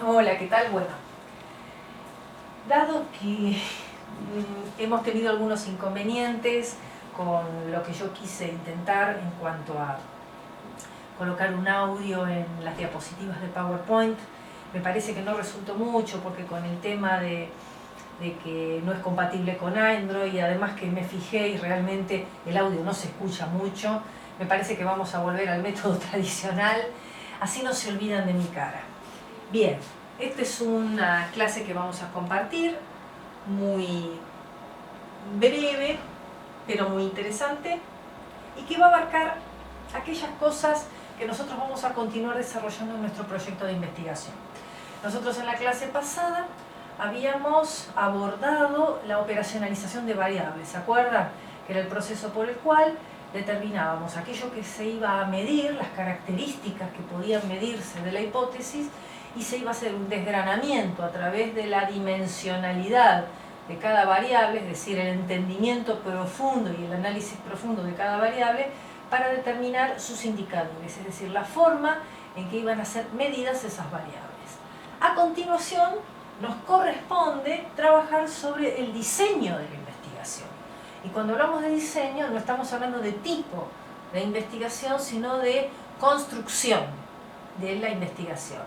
Hola, ¿qué tal? Bueno, dado que hemos tenido algunos inconvenientes con lo que yo quise intentar en cuanto a colocar un audio en las diapositivas de PowerPoint, me parece que no resultó mucho porque con el tema de que no es compatible con Android y además que me fijé y realmente el audio no se escucha mucho, me parece que vamos a volver al método tradicional, así no se olvidan de mi cara. Bien, esta es una clase que vamos a compartir, muy breve, pero muy interesante, y que va a abarcar aquellas cosas que nosotros vamos a continuar desarrollando en nuestro proyecto de investigación. Nosotros en la clase pasada habíamos abordado la operacionalización de variables, ¿se acuerdan? Que era el proceso por el cual determinábamos aquello que se iba a medir, las características que podían medirse de la hipótesis, y se iba a hacer un desgranamiento a través de la dimensionalidad de cada variable, es decir, el entendimiento profundo y el análisis profundo de cada variable para determinar sus indicadores, es decir, la forma en que iban a ser medidas esas variables. A continuación, nos corresponde trabajar sobre el diseño de la investigación. Y cuando hablamos de diseño, no estamos hablando de tipo de investigación, sino de construcción de la investigación.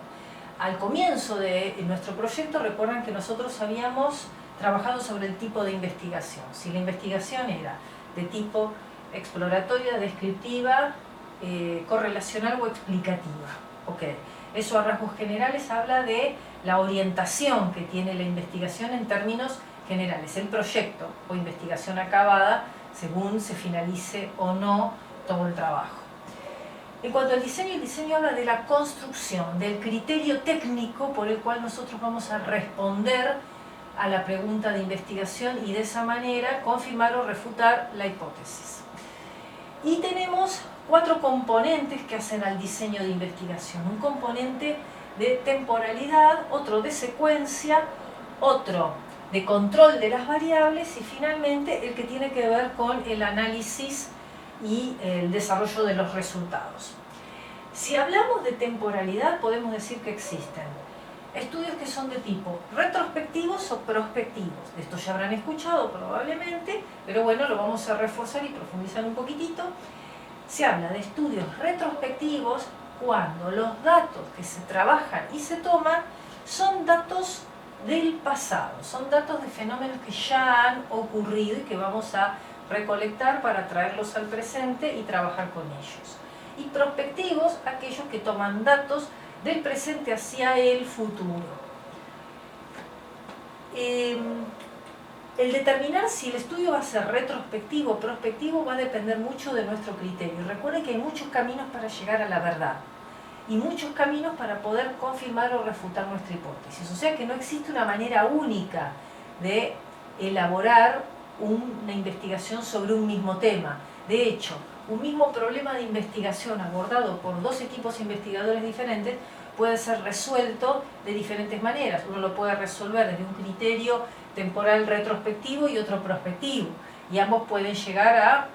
Al comienzo de nuestro proyecto, recuerdan que nosotros habíamos trabajado sobre el tipo de investigación. Si la investigación era de tipo exploratoria, descriptiva, correlacional o explicativa. Okay. Eso a rasgos generales habla de la orientación que tiene la investigación en términos generales, el proyecto o investigación acabada según se finalice o no todo el trabajo. En cuanto al diseño, el diseño habla de la construcción, del criterio técnico por el cual nosotros vamos a responder a la pregunta de investigación y de esa manera confirmar o refutar la hipótesis. Y tenemos 4 componentes que hacen al diseño de investigación. Un componente de temporalidad, otro de secuencia, otro de control de las variables y finalmente el que tiene que ver con el análisis y el desarrollo de los resultados. Si hablamos de temporalidad, podemos decir que existen estudios que son de tipo retrospectivos o prospectivos. De esto ya habrán escuchado probablemente, pero bueno, lo vamos a reforzar y profundizar un poquitito. Se habla de estudios retrospectivos cuando los datos que se trabajan y se toman son datos del pasado, son datos de fenómenos que ya han ocurrido y que vamos a recolectar para traerlos al presente y trabajar con ellos. Y prospectivos, aquellos que toman datos del presente hacia el futuro. El determinar si el estudio va a ser retrospectivo o prospectivo va a depender mucho de nuestro criterio. Recuerden que hay muchos caminos para llegar a la verdad y muchos caminos para poder confirmar o refutar nuestra hipótesis. O sea que no existe una manera única de elaborar una investigación sobre un mismo tema. De hecho, un mismo problema de investigación abordado por 2 equipos investigadores diferentes puede ser resuelto de diferentes maneras. Uno lo puede resolver desde un criterio temporal retrospectivo y otro prospectivo, y ambos pueden llegar a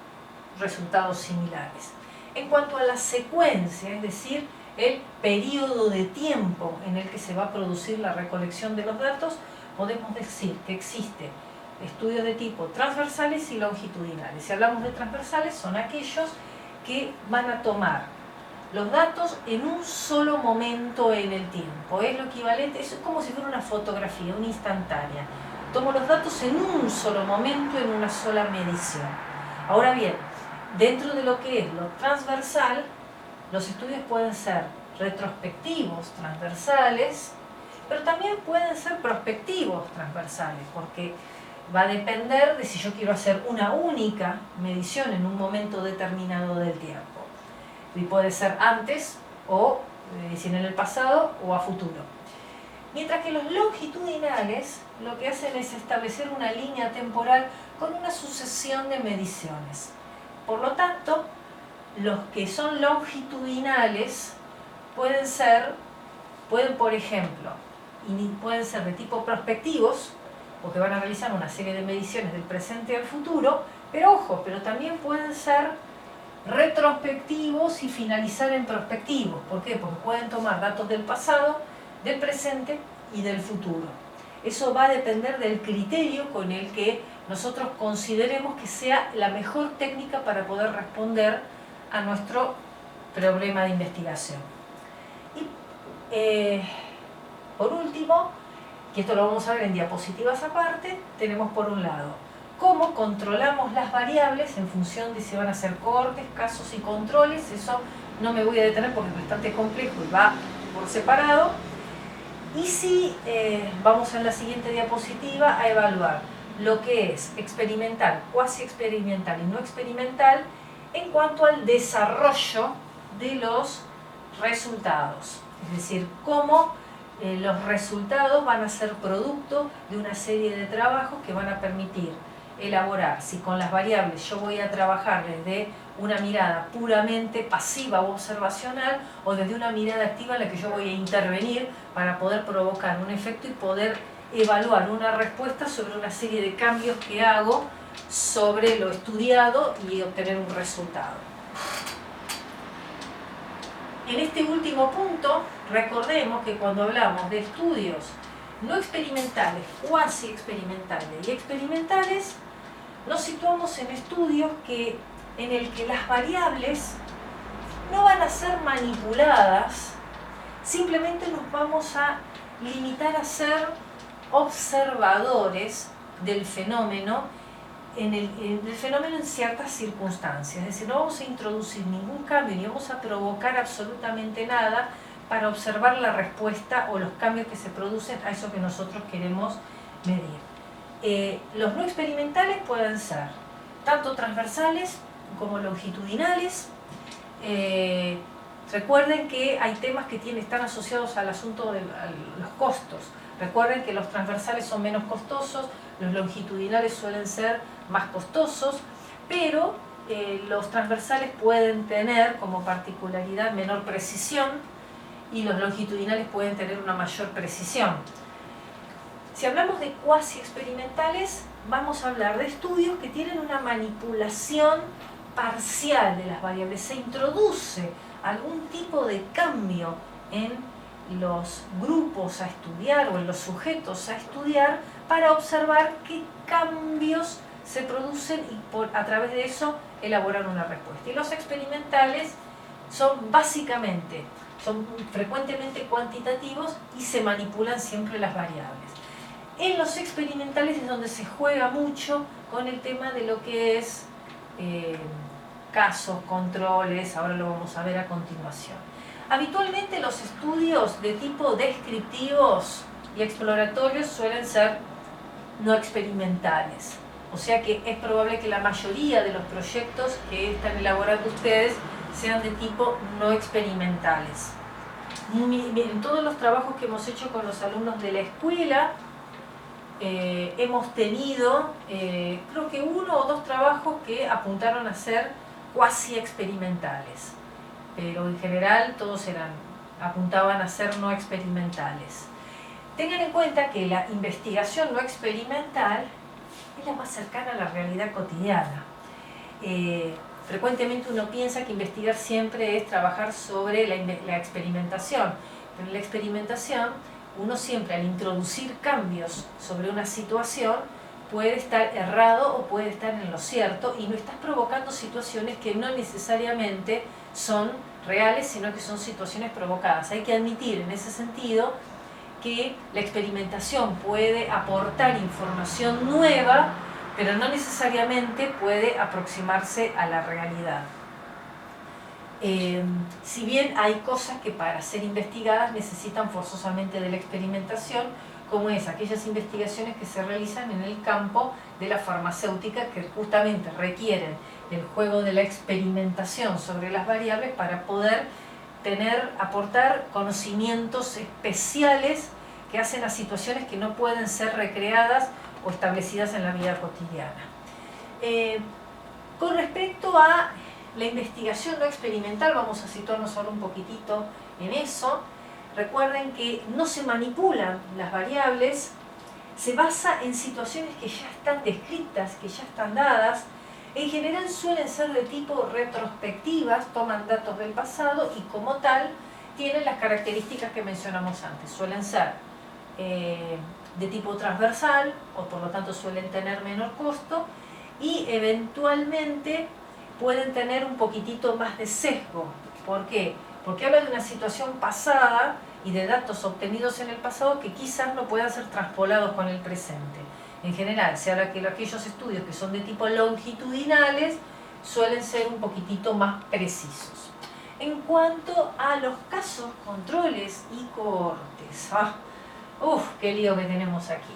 resultados similares. En cuanto a la secuencia, es decir, el periodo de tiempo en el que se va a producir la recolección de los datos, podemos decir que existen estudios de tipo transversales y longitudinales. Si hablamos de transversales, son aquellos que van a tomar los datos en un solo momento en el tiempo. Es lo equivalente, es como si fuera una fotografía, una instantánea. Tomo los datos en un solo momento, en una sola medición. Ahora bien, dentro de lo que es lo transversal, los estudios pueden ser retrospectivos transversales, pero también pueden ser prospectivos transversales, porque va a depender de si yo quiero hacer una única medición en un momento determinado del tiempo. Y puede ser antes o en el pasado o a futuro. Mientras que los longitudinales lo que hacen es establecer una línea temporal con una sucesión de mediciones. Por lo tanto, los que son longitudinales pueden por ejemplo, pueden ser de tipo prospectivos, porque van a realizar una serie de mediciones del presente al futuro, pero ojo, pero también pueden ser retrospectivos y finalizar en prospectivos. ¿Por qué? Porque pueden tomar datos del pasado, del presente y del futuro. Eso va a depender del criterio con el que nosotros consideremos que sea la mejor técnica para poder responder a nuestro problema de investigación. Y por último, que esto lo vamos a ver en diapositivas aparte, tenemos por un lado cómo controlamos las variables en función de si van a ser cohortes, casos y controles. Eso no me voy a detener porque es bastante complejo y va por separado. Y si vamos en la siguiente diapositiva a evaluar lo que es experimental, cuasi experimental y no experimental en cuanto al desarrollo de los resultados. Es decir, cómo los resultados van a ser producto de una serie de trabajos que van a permitir elaborar si con las variables yo voy a trabajar desde una mirada puramente pasiva o observacional o desde una mirada activa en la que yo voy a intervenir para poder provocar un efecto y poder evaluar una respuesta sobre una serie de cambios que hago sobre lo estudiado y obtener un resultado. En este último punto, recordemos que cuando hablamos de estudios no experimentales, cuasi experimentales y experimentales, nos situamos en estudios en el que las variables no van a ser manipuladas, simplemente nos vamos a limitar a ser observadores del fenómeno en ciertas circunstancias. Es decir, no vamos a introducir ningún cambio ni vamos a provocar absolutamente nada para observar la respuesta o los cambios que se producen a eso que nosotros queremos medir. Los no experimentales pueden ser tanto transversales como longitudinales. Recuerden que hay temas que están asociados al asunto de los costos. Recuerden que los transversales son menos costosos, los longitudinales suelen ser más costosos, pero los transversales pueden tener como particularidad menor precisión y los longitudinales pueden tener una mayor precisión. Si hablamos de cuasi experimentales, vamos a hablar de estudios que tienen una manipulación parcial de las variables. Se introduce algún tipo de cambio en los grupos a estudiar o en los sujetos a estudiar para observar qué cambios se producen y a través de eso elaborar una respuesta. Y los experimentales son frecuentemente cuantitativos y se manipulan siempre las variables. En los experimentales es donde se juega mucho con el tema de lo que es casos, controles, ahora lo vamos a ver a continuación. Habitualmente los estudios de tipo descriptivos y exploratorios suelen ser no experimentales. O sea que es probable que la mayoría de los proyectos que están elaborando ustedes sean de tipo no experimentales. En todos los trabajos que hemos hecho con los alumnos de la escuela, hemos tenido creo que 1 o 2 trabajos que apuntaron a ser cuasi experimentales, pero en general todos apuntaban a ser no experimentales. Tengan en cuenta que la investigación no experimental es la más cercana a la realidad cotidiana. Frecuentemente uno piensa que investigar siempre es trabajar sobre la experimentación, pero en la experimentación uno siempre al introducir cambios sobre una situación puede estar errado o puede estar en lo cierto y no estás provocando situaciones que no necesariamente son reales, sino que son situaciones provocadas. Hay que admitir en ese sentido que la experimentación puede aportar información nueva, pero no necesariamente puede aproximarse a la realidad. Si bien hay cosas que para ser investigadas necesitan forzosamente de la experimentación, como es aquellas investigaciones que se realizan en el campo de la farmacéutica que justamente requieren del juego de la experimentación sobre las variables para poder aportar conocimientos especiales que hacen a situaciones que no pueden ser recreadas o establecidas en la vida cotidiana. Con respecto a la investigación no experimental, vamos a situarnos ahora un poquitito en eso. Recuerden que no se manipulan las variables, se basa en situaciones que ya están descritas, que ya están dadas. En general suelen ser de tipo retrospectivas, toman datos del pasado y como tal tienen las características que mencionamos antes. Suelen ser de tipo transversal, o por lo tanto suelen tener menor costo, y eventualmente pueden tener un poquitito más de sesgo. ¿Por qué? Porque habla de una situación pasada y de datos obtenidos en el pasado que quizás no puedan ser traspolados con el presente. En general, se habla que aquellos estudios que son de tipo longitudinales suelen ser un poquitito más precisos. En cuanto a los casos, controles y cohortes, qué lío que tenemos aquí.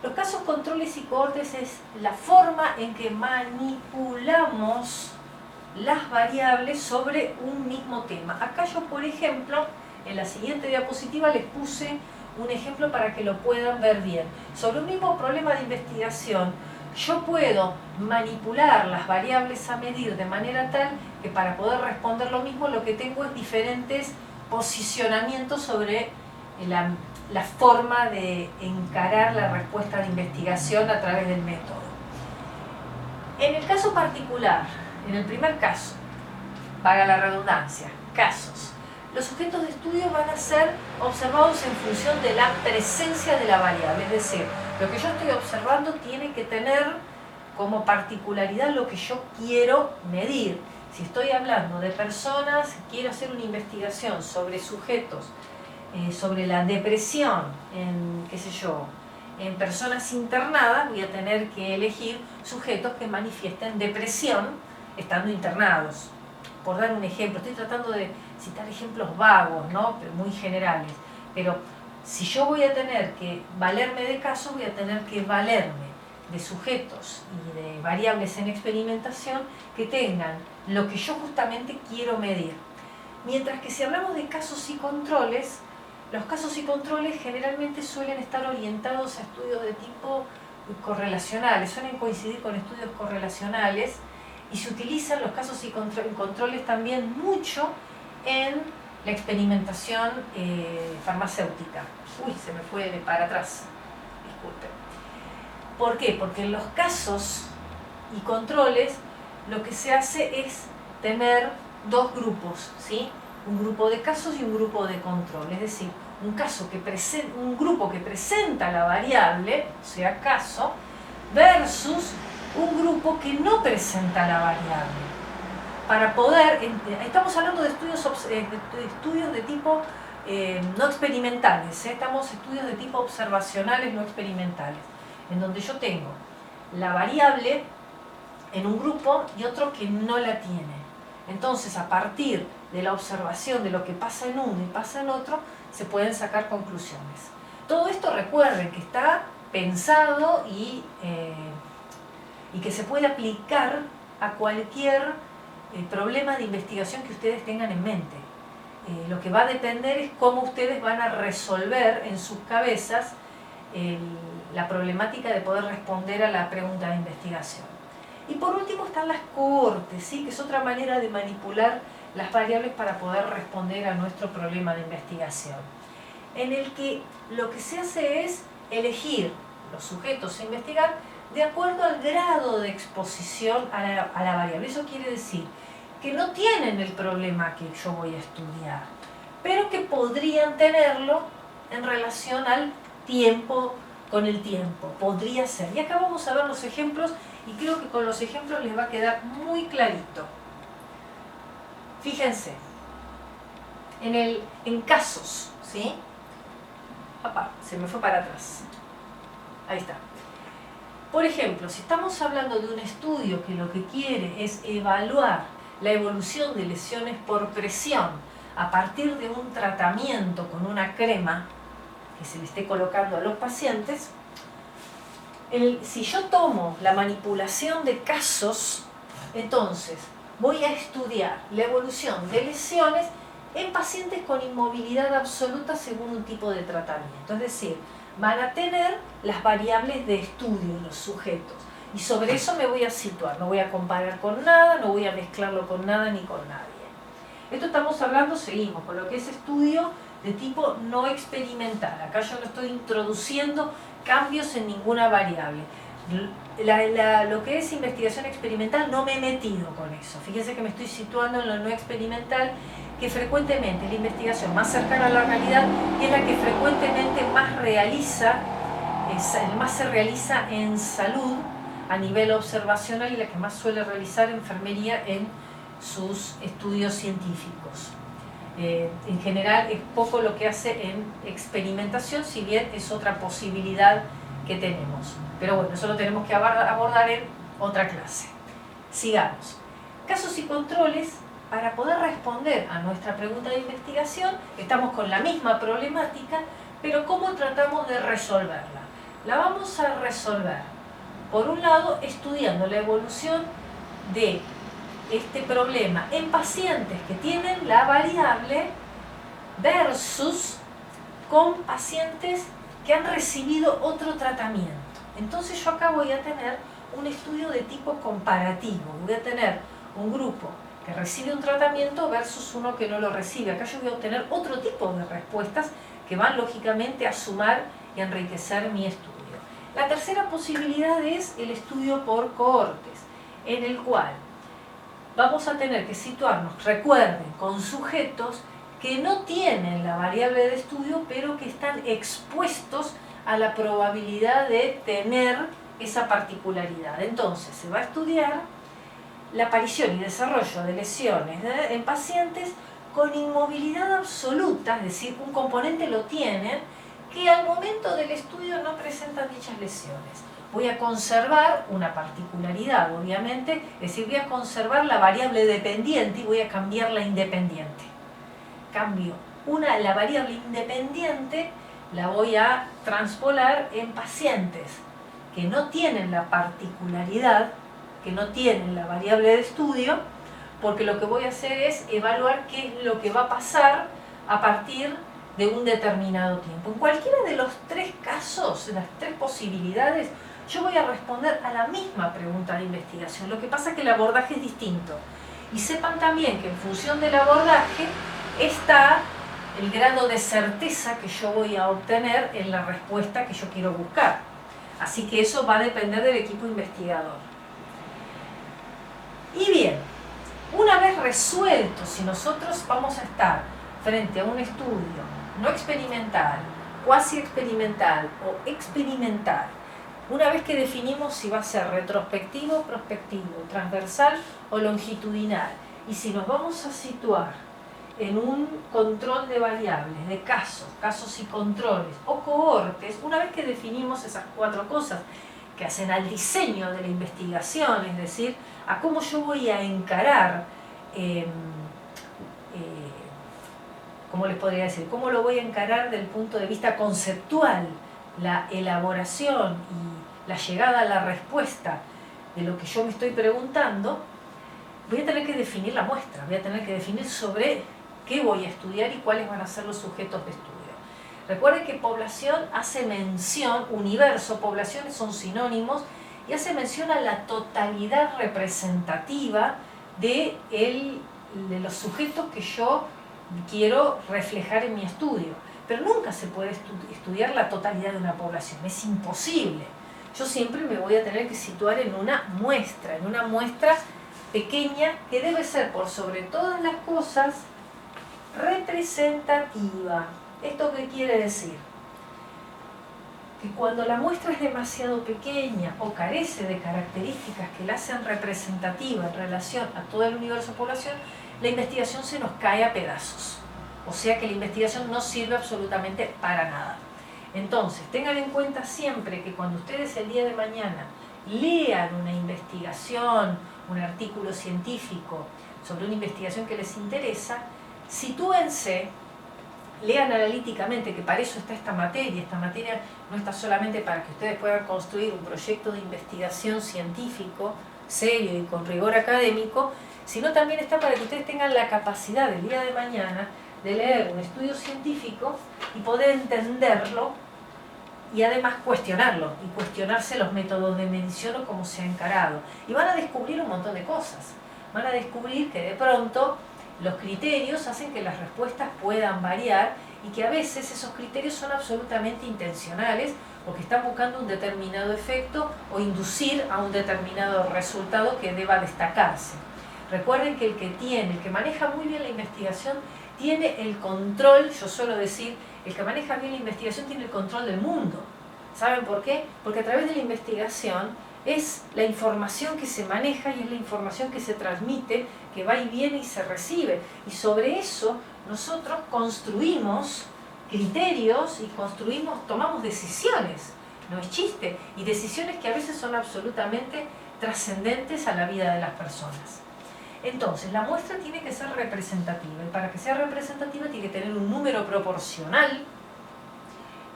Los casos, controles y cohortes es la forma en que manipulamos las variables sobre un mismo tema. Acá yo, por ejemplo, en la siguiente diapositiva les puse un ejemplo para que lo puedan ver bien. Sobre un mismo problema de investigación, yo puedo manipular las variables a medir de manera tal que para poder responder lo mismo lo que tengo es diferentes posicionamientos sobre la forma de encarar la respuesta de investigación a través del método. En el caso particular, en el primer caso, valga la redundancia, casos, los sujetos de estudio van a ser observados en función de la presencia de la variable, es decir, lo que yo estoy observando tiene que tener como particularidad lo que yo quiero medir. Si estoy hablando de personas, quiero hacer una investigación sobre sujetos, sobre la depresión en, qué sé yo, en personas internadas, voy a tener que elegir sujetos que manifiesten depresión estando internados. Por dar un ejemplo, estoy tratando de citar ejemplos vagos, ¿no? Pero muy generales. Pero si yo voy a tener que valerme de casos, voy a tener que valerme de sujetos y de variables en experimentación que tengan lo que yo justamente quiero medir. Mientras que si hablamos de casos y controles, los casos y controles generalmente suelen estar orientados a estudios de tipo correlacionales, suelen coincidir con estudios correlacionales y se utilizan los casos y controles también mucho en la experimentación farmacéutica. Uy, se me fue para atrás, disculpen. ¿Por qué? Porque en los casos y controles lo que se hace es tener dos grupos, ¿sí? Un grupo de casos y un grupo de control, es decir, un grupo que presenta la variable, o sea, caso, versus un grupo que no presenta la variable. Para poder, estamos hablando de estudios de tipo no experimentales, estamos estudios de tipo observacionales, no experimentales, en donde yo tengo la variable en un grupo y otro que no la tiene. Entonces, a partir de la observación de lo que pasa en uno y pasa en otro, se pueden sacar conclusiones. Todo esto, recuerden que está pensado y que se puede aplicar a cualquier problema de investigación que ustedes tengan en mente. Lo que va a depender es cómo ustedes van a resolver en sus cabezas la problemática de poder responder a la pregunta de investigación. Y por último están las cohortes, ¿sí? Que es otra manera de manipular las variables para poder responder a nuestro problema de investigación, en el que lo que se hace es elegir los sujetos a investigar de acuerdo al grado de exposición a la variable. Eso quiere decir que no tienen el problema que yo voy a estudiar, pero que podrían tenerlo en relación al tiempo, con el tiempo, podría ser. Y acá vamos a ver los ejemplos y creo que con los ejemplos les va a quedar muy clarito. Fíjense, en casos, ¿sí? Se me fue para atrás. Ahí está. Por ejemplo, si estamos hablando de un estudio que lo que quiere es evaluar la evolución de lesiones por presión a partir de un tratamiento con una crema que se le esté colocando a los pacientes, si yo tomo la manipulación de casos, entonces voy a estudiar la evolución de lesiones en pacientes con inmovilidad absoluta según un tipo de tratamiento. Es decir, van a tener las variables de estudio los sujetos. Y sobre eso me voy a situar. No voy a comparar con nada, no voy a mezclarlo con nada ni con nadie. Esto estamos hablando, seguimos, con lo que es estudio de tipo no experimental. Acá yo no estoy introduciendo cambios en ninguna variable. Lo que es investigación experimental no me he metido con eso. Fíjense que me estoy situando en lo no experimental, que frecuentemente la investigación más cercana a la realidad es la que frecuentemente más se realiza en salud a nivel observacional y la que más suele realizar enfermería en sus estudios científicos. En general es poco lo que hace en experimentación, si bien es otra posibilidad que tenemos. Pero bueno, eso lo tenemos que abordar en otra clase. Sigamos. Casos y controles. Para poder responder a nuestra pregunta de investigación, estamos con la misma problemática, pero ¿cómo tratamos de resolverla? La vamos a resolver, por un lado, estudiando la evolución de este problema en pacientes que tienen la variable versus con pacientes que han recibido otro tratamiento. Entonces yo acá voy a tener un estudio de tipo comparativo. Voy a tener un grupo que recibe un tratamiento versus uno que no lo recibe. Acá yo voy a obtener otro tipo de respuestas que van lógicamente a sumar y a enriquecer mi estudio. La tercera posibilidad es el estudio por cohortes, en el cual vamos a tener que situarnos, recuerden, con sujetos que no tienen la variable de estudio, pero que están expuestos a la probabilidad de tener esa particularidad. Entonces, se va a estudiar la aparición y desarrollo de lesiones en pacientes con inmovilidad absoluta, es decir, un componente lo tienen, que al momento del estudio no presentan dichas lesiones. Voy a conservar una particularidad, obviamente, es decir, voy a conservar la variable dependiente y voy a cambiar la independiente. Cambio la variable independiente, la voy a transpolar en pacientes que no tienen la particularidad, que no tienen la variable de estudio, porque lo que voy a hacer es evaluar qué es lo que va a pasar a partir de un determinado tiempo. En cualquiera de los tres casos, las tres posibilidades, yo voy a responder a la misma pregunta de investigación. Lo que pasa es que el abordaje es distinto. Y sepan también que en función del abordaje está el grado de certeza que yo voy a obtener en la respuesta que yo quiero buscar. Así que eso va a depender del equipo investigador. Y bien, una vez resuelto si nosotros vamos a estar frente a un estudio no experimental, cuasi experimental o experimental, una vez que definimos si va a ser retrospectivo, prospectivo, transversal o longitudinal, y si nos vamos a situar en un control de variables, de casos y controles o cohortes, una vez que definimos esas cuatro cosas que hacen al diseño de la investigación, es decir, a cómo yo voy a encarar, ¿cómo les podría decir? ¿Cómo lo voy a encarar desde el punto de vista conceptual, la elaboración y la llegada a la respuesta de lo que yo me estoy preguntando? Voy a tener que definir la muestra, voy a tener que definir sobre qué voy a estudiar y cuáles van a ser los sujetos de estudio. Recuerden que población hace mención, universo, poblaciones son sinónimos, y hace mención a la totalidad representativa de los sujetos que yo quiero reflejar en mi estudio. Pero nunca se puede estudiar la totalidad de una población, es imposible. Yo siempre me voy a tener que situar en una muestra pequeña que debe ser, por sobre todas las cosas, representativa. ¿Esto qué quiere decir? Que cuando la muestra es demasiado pequeña o carece de características que la hacen representativa en relación a todo el universo de población, la investigación se nos cae a pedazos. O sea que la investigación no sirve absolutamente para nada. Entonces, tengan en cuenta siempre que cuando ustedes el día de mañana lean una investigación, un artículo científico sobre una investigación que les interesa, sitúense, lean analíticamente, que para eso está esta materia no está solamente para que ustedes puedan construir un proyecto de investigación científico, serio y con rigor académico, sino también está para que ustedes tengan la capacidad el día de mañana de leer un estudio científico y poder entenderlo y además cuestionarlo y cuestionarse los métodos de medición o cómo se ha encarado. Y van a descubrir un montón de cosas. Van a descubrir que de pronto los criterios hacen que las respuestas puedan variar y que a veces esos criterios son absolutamente intencionales porque están buscando un determinado efecto o inducir a un determinado resultado que deba destacarse. Recuerden que el que maneja muy bien la investigación tiene el control, yo suelo decir, el que maneja bien la investigación tiene el control del mundo. ¿Saben por qué? Porque a través de la investigación es la información que se maneja y es la información que se transmite, que va y viene y se recibe. Y sobre eso nosotros construimos criterios y tomamos decisiones, no es chiste, y decisiones que a veces son absolutamente trascendentes a la vida de las personas. Entonces, la muestra tiene que ser representativa, y para que sea representativa tiene que tener un número proporcional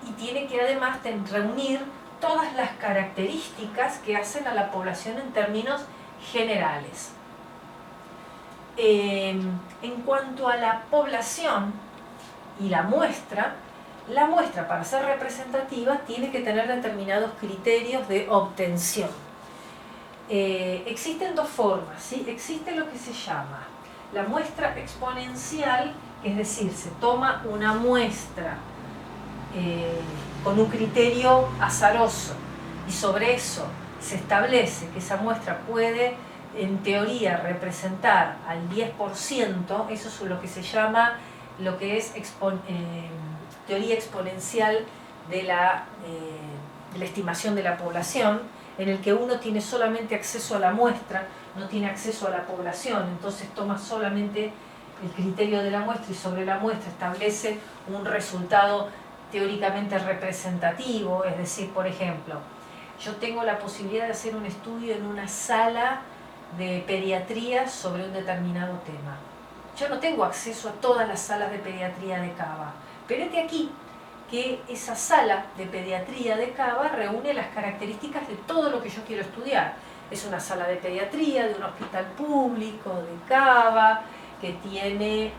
y tiene que además reunir todas las características que hacen a la población en términos generales. En cuanto a la población y la muestra para ser representativa tiene que tener determinados criterios de obtención. Existen dos formas, ¿sí? Existe lo que se llama la muestra exponencial, que es decir, se toma una muestra con un criterio azaroso y sobre eso se establece que esa muestra puede en teoría representar al 10%, eso es lo que se llama teoría exponencial de la estimación de la población, en el que uno tiene solamente acceso a la muestra, no tiene acceso a la población, entonces toma solamente el criterio de la muestra y sobre la muestra establece un resultado teóricamente representativo, es decir, por ejemplo, yo tengo la posibilidad de hacer un estudio en una sala de pediatría sobre un determinado tema. Yo no tengo acceso a todas las salas de pediatría de Cava, pero este aquí que esa sala de pediatría de Cava reúne las características de todo lo que yo quiero estudiar. Es una sala de pediatría de un hospital público de Cava, que tiene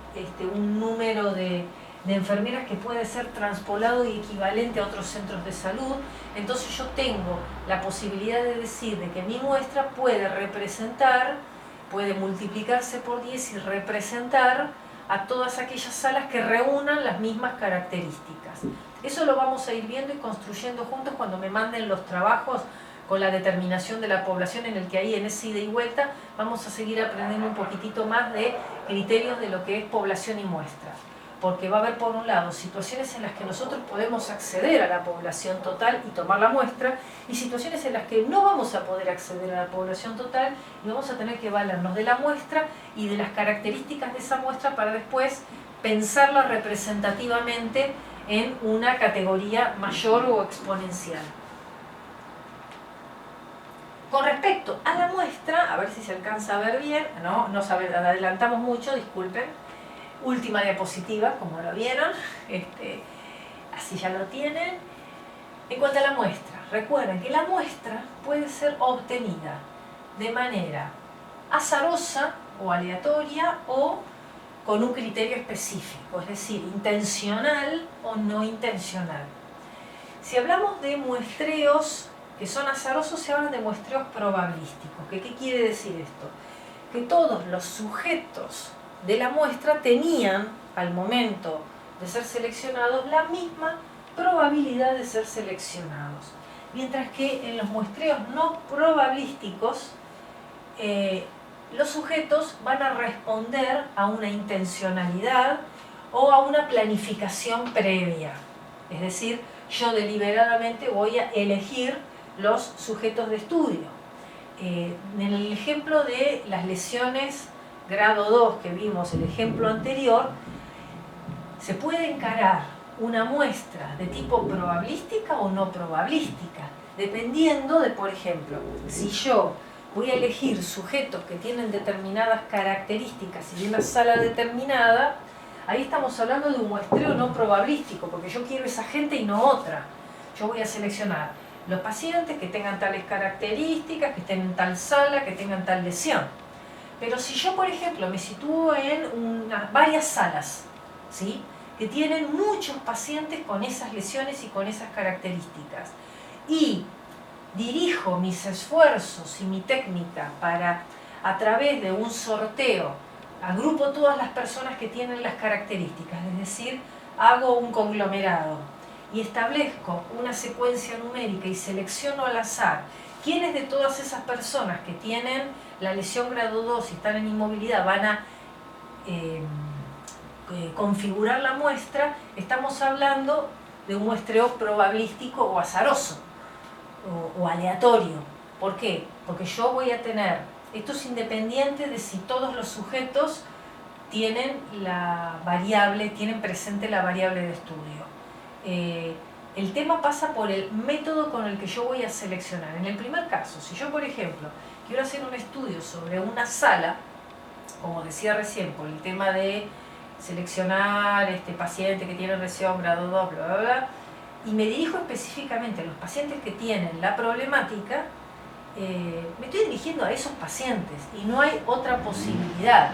un número de enfermeras que puede ser transpolado y equivalente a otros centros de salud. Entonces yo tengo la posibilidad de decir de que mi muestra puede multiplicarse por 10 y representar a todas aquellas salas que reúnan las mismas características. Eso lo vamos a ir viendo y construyendo juntos cuando me manden los trabajos con la determinación de la población, en el que ahí en ese ida y vuelta vamos a seguir aprendiendo un poquitito más de criterios de lo que es población y muestra. Porque va a haber por un lado situaciones en las que nosotros podemos acceder a la población total y tomar la muestra, y situaciones en las que no vamos a poder acceder a la población total y vamos a tener que valernos de la muestra y de las características de esa muestra para después pensarla representativamente en una categoría mayor o exponencial. Con respecto a la muestra, a ver si se alcanza a ver bien, no adelantamos mucho, disculpen. Última diapositiva, como lo vieron, así ya lo tienen. En cuanto a la muestra, recuerden que la muestra puede ser obtenida de manera azarosa o aleatoria o con un criterio específico, es decir, intencional o no intencional. Si hablamos de muestreos que son azarosos, se hablan de muestreos probabilísticos. ¿Qué quiere decir esto? Que todos los sujetos de la muestra tenían, al momento de ser seleccionados, la misma probabilidad de ser seleccionados. Mientras que en los muestreos no probabilísticos, los sujetos van a responder a una intencionalidad o a una planificación previa. Es decir, yo deliberadamente voy a elegir los sujetos de estudio. En el ejemplo de las lesiones grado 2 que vimos, el ejemplo anterior, se puede encarar una muestra de tipo probabilística o no probabilística, dependiendo de, por ejemplo, si yo voy a elegir sujetos que tienen determinadas características y de una sala determinada, ahí estamos hablando de un muestreo no probabilístico, porque yo quiero esa gente y no otra. Yo voy a seleccionar los pacientes que tengan tales características, que estén en tal sala, que tengan tal lesión. Pero si yo, por ejemplo, me sitúo en varias salas, ¿sí?, que tienen muchos pacientes con esas lesiones y con esas características, y dirijo mis esfuerzos y mi técnica para, a través de un sorteo, agrupo todas las personas que tienen las características, es decir, hago un conglomerado y establezco una secuencia numérica y selecciono al azar quiénes de todas esas personas que tienen la lesión grado 2 y están en inmovilidad van a configurar la muestra, estamos hablando de un muestreo probabilístico o azaroso o aleatorio. ¿Por qué? Porque yo voy a tener, esto es independiente de si todos los sujetos tienen presente la variable de estudio. El tema pasa por el método con el que yo voy a seleccionar. En el primer caso, si yo, por ejemplo, quiero hacer un estudio sobre una sala, como decía recién, por el tema de seleccionar paciente que tiene lesión grado 2, bla, bla, bla, y me dirijo específicamente a los pacientes que tienen la problemática, me estoy dirigiendo a esos pacientes y no hay otra posibilidad.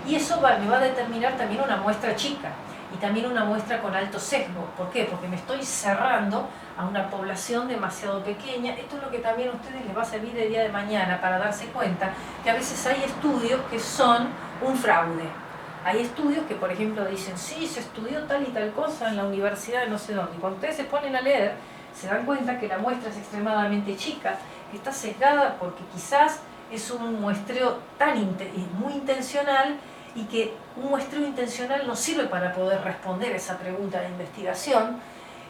Y eso me va a determinar también una muestra chica y también una muestra con alto sesgo. ¿Por qué? Porque me estoy cerrando a una población demasiado pequeña. Esto es lo que también a ustedes les va a servir el día de mañana para darse cuenta que a veces hay estudios que son un fraude. Hay estudios que, por ejemplo, dicen, sí, se estudió tal y tal cosa en la universidad de no sé dónde. Y cuando ustedes se ponen a leer, se dan cuenta que la muestra es extremadamente chica, que está sesgada porque quizás es un muestreo muy intencional y que un muestreo intencional no sirve para poder responder esa pregunta de investigación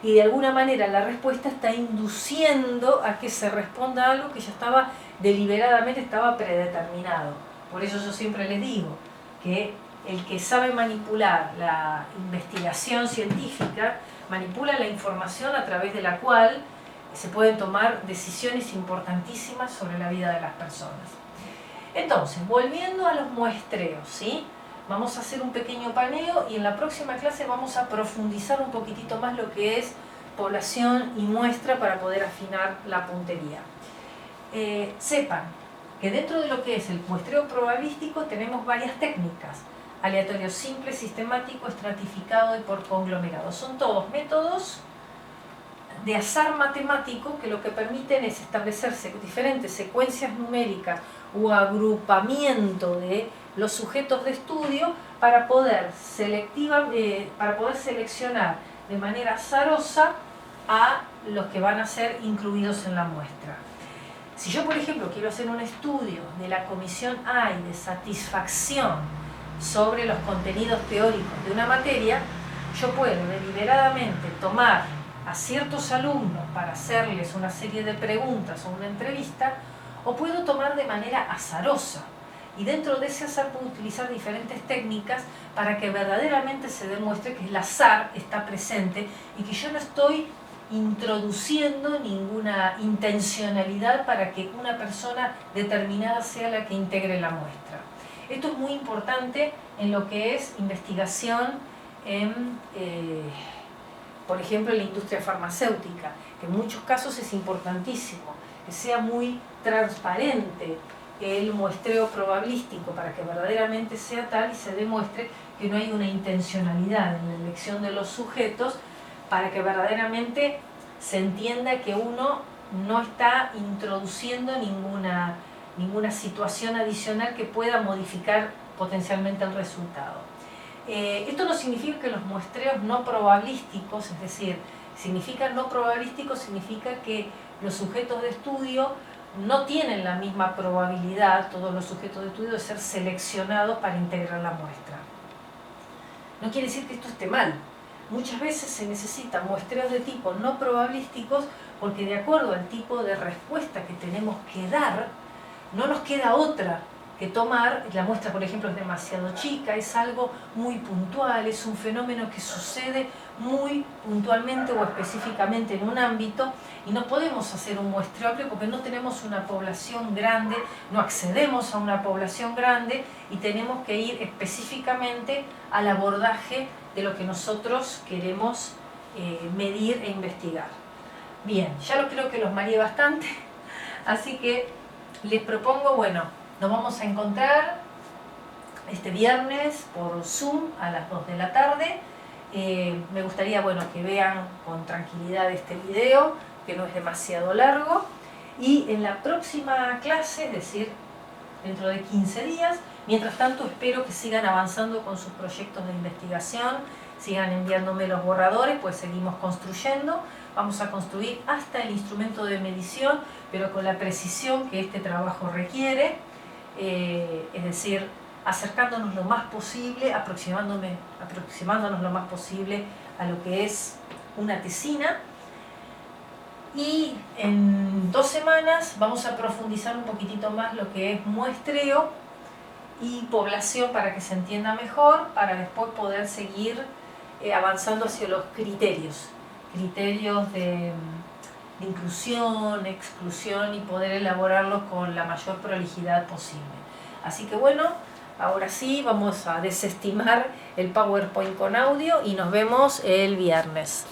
y de alguna manera la respuesta está induciendo a que se responda algo que ya estaba deliberadamente predeterminado. Por eso yo siempre les digo que el que sabe manipular la investigación científica manipula la información a través de la cual se pueden tomar decisiones importantísimas sobre la vida de las personas. Entonces, volviendo a los muestreos, ¿sí? Vamos a hacer un pequeño paneo y en la próxima clase vamos a profundizar un poquitito más lo que es población y muestra para poder afinar la puntería. Sepan que dentro de lo que es el muestreo probabilístico tenemos varias técnicas: aleatorio simple, sistemático, estratificado y por conglomerado. Son todos métodos de azar matemático que lo que permiten es establecerse diferentes secuencias numéricas o agrupamiento de los sujetos de estudio para poder seleccionar de manera azarosa a los que van a ser incluidos en la muestra. Si yo, por ejemplo, quiero hacer un estudio de la comisión A y de satisfacción sobre los contenidos teóricos de una materia, yo puedo deliberadamente tomar a ciertos alumnos para hacerles una serie de preguntas o una entrevista, o puedo tomar de manera azarosa. Y dentro de ese azar puedo utilizar diferentes técnicas para que verdaderamente se demuestre que el azar está presente y que yo no estoy introduciendo ninguna intencionalidad para que una persona determinada sea la que integre la muestra. Esto es muy importante en lo que es investigación por ejemplo, en la industria farmacéutica, que en muchos casos es importantísimo que sea muy transparente el muestreo probabilístico para que verdaderamente sea tal y se demuestre que no hay una intencionalidad en la elección de los sujetos, para que verdaderamente se entienda que uno no está introduciendo ninguna situación adicional que pueda modificar potencialmente el resultado. Esto no significa que los muestreos no probabilísticos, es decir, no probabilísticos significa que los sujetos de estudio no tienen la misma probabilidad, todos los sujetos de estudio, de ser seleccionados para integrar la muestra. No quiere decir que esto esté mal. Muchas veces se necesitan muestreos de tipo no probabilísticos porque de acuerdo al tipo de respuesta que tenemos que dar, no nos queda otra que tomar. La muestra, por ejemplo, es demasiado chica, es algo muy puntual, es un fenómeno que sucede muy puntualmente o específicamente en un ámbito y no podemos hacer un muestreo amplio porque no tenemos una población grande, no accedemos a una población grande y tenemos que ir específicamente al abordaje de lo que nosotros queremos medir e investigar. Bien, ya creo que los mareé bastante, así que les propongo, bueno, nos vamos a encontrar este viernes por Zoom a las 2 de la tarde. Me gustaría, bueno, que vean con tranquilidad este video, que no es demasiado largo. Y en la próxima clase, es decir, dentro de 15 días, mientras tanto espero que sigan avanzando con sus proyectos de investigación, sigan enviándome los borradores, pues seguimos construyendo. Vamos a construir hasta el instrumento de medición, pero con la precisión que este trabajo requiere, es decir, acercándonos lo más posible, aproximándonos lo más posible a lo que es una tesina. Y en 2 semanas vamos a profundizar un poquitito más lo que es muestreo y población para que se entienda mejor, para después poder seguir avanzando hacia los criterios de inclusión, exclusión, y poder elaborarlos con la mayor prolijidad posible. Así que bueno, ahora sí vamos a desestimar el PowerPoint con audio y nos vemos el viernes.